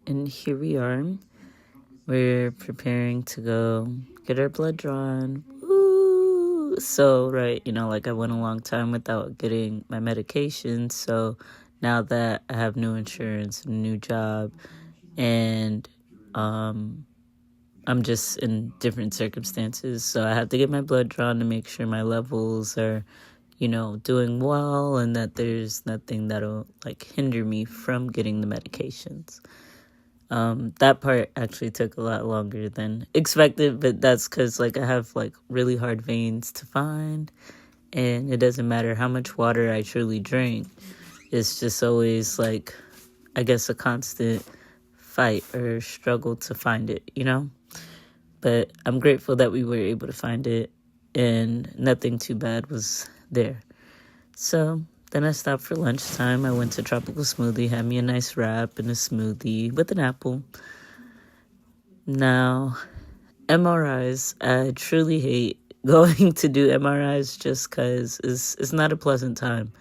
And here we are. We're preparing to go get our blood drawn. Woo! So, right, I went a long time without getting my medication. So now that I have new insurance, new job, and I'm just in different circumstances. So I have to get my blood drawn to make sure my levels are, doing well, and that there's nothing that'll hinder me from getting the medications. That part actually took a lot longer than expected, but that's because I have really hard veins to find, and it doesn't matter how much water I truly drink. It's just always I guess a constant fight or struggle to find it, But I'm grateful that we were able to find it, and nothing too bad was there. So then I stopped for lunchtime. I went to Tropical Smoothie, had me a nice wrap and a smoothie with an apple. Now, MRIs, I truly hate going to do MRIs just because it's not a pleasant time.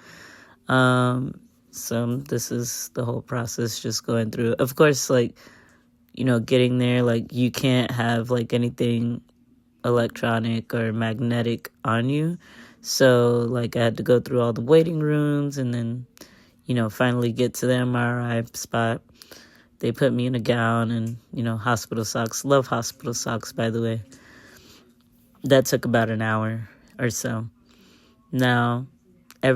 So this is the whole process, just going through. Of course, getting there, you can't have anything electronic or magnetic on you. So I had to go through all the waiting rooms and then, finally get to the MRI spot. They put me in a gown and, hospital socks. Love hospital socks, by the way. That took about an hour or so. Now,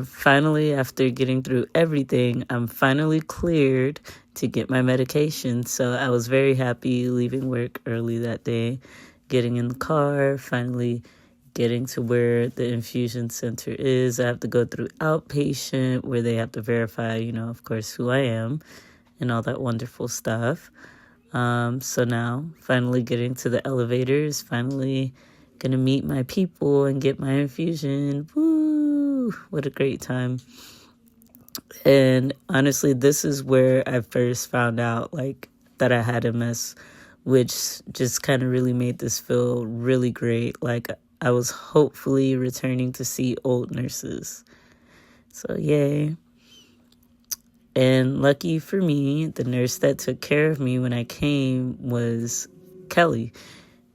finally, after getting through everything, I'm finally cleared to get my medication. So I was very happy leaving work early that day, getting in the car, finally getting to where the infusion center is. I have to go through outpatient where they have to verify, of course, who I am and all that wonderful stuff. So now finally getting to the elevators, finally going to meet my people and get my infusion. Woo! What a great time. And honestly, this is where I first found out that I had MS, which just kind of really made this feel really great. I was hopefully returning to see old nurses. So yay. And lucky for me, the nurse that took care of me when I came was Kelly.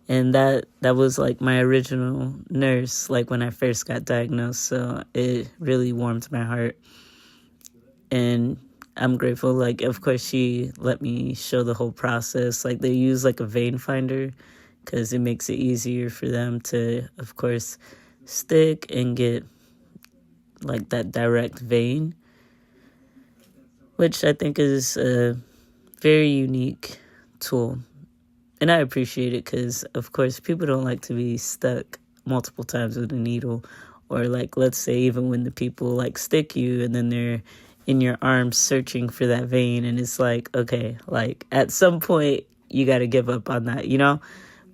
And that was my original nurse, when I first got diagnosed. So it really warmed my heart. And I'm grateful. Of course, she let me show the whole process. They use a vein finder because it makes it easier for them to, of course, stick and get that direct vein, which I think is a very unique tool. And I appreciate it because, of course, people don't like to be stuck multiple times with a needle. Or, let's say even when the people, stick you and then they're in your arms searching for that vein. And it's okay, at some point, you got to give up on that,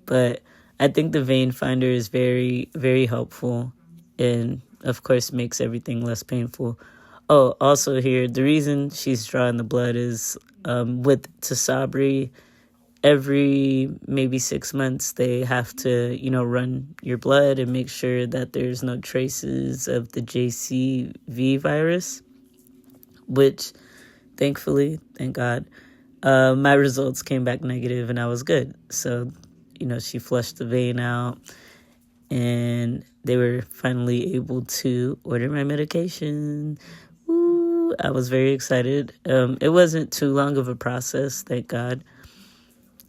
But I think the vein finder is very, very helpful. And, of course, makes everything less painful. Oh, also here, the reason she's drawing the blood is with Tisabri, every maybe 6 months, they have to, run your blood and make sure that there's no traces of the JCV virus, which thankfully, thank God, my results came back negative and I was good. So, she flushed the vein out and they were finally able to order my medication. Woo! I was very excited. It wasn't too long of a process, thank God.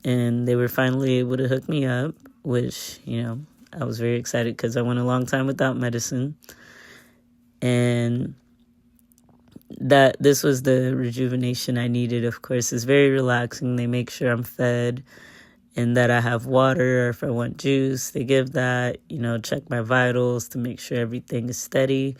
And they were finally able to hook me up, which, I was very excited because I went a long time without medicine. And that this was the rejuvenation I needed, of course. It's very relaxing. They make sure I'm fed and that I have water, or if I want juice, they give that, check my vitals to make sure everything is steady,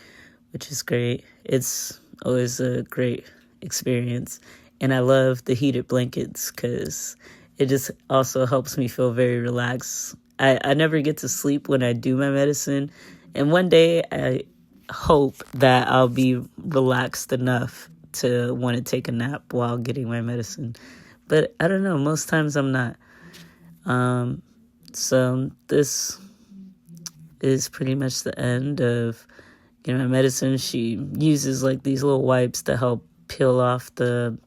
which is great. It's always a great experience. And I love the heated blankets because it just also helps me feel very relaxed. I never get to sleep when I do my medicine. And one day I hope that I'll be relaxed enough to want to take a nap while getting my medicine. But I don't know. Most times I'm not. So this is pretty much the end of my medicine. She uses these little wipes to help peel off the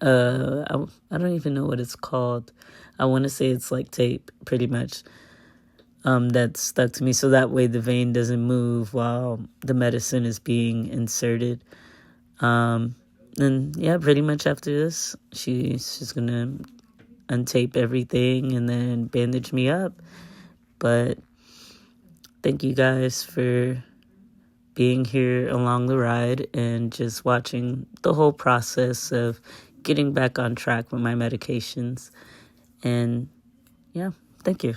I don't even know what it's called. I want to say it's like tape, pretty much. That's stuck to me, so that way the vein doesn't move while the medicine is being inserted. And yeah, pretty much after this, she's just gonna untape everything and then bandage me up. But thank you guys for being here along the ride and just watching the whole process of getting back on track with my medications. And yeah, thank you.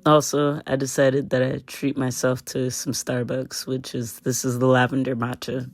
Also, I decided that I'd treat myself to some Starbucks, this is the lavender matcha.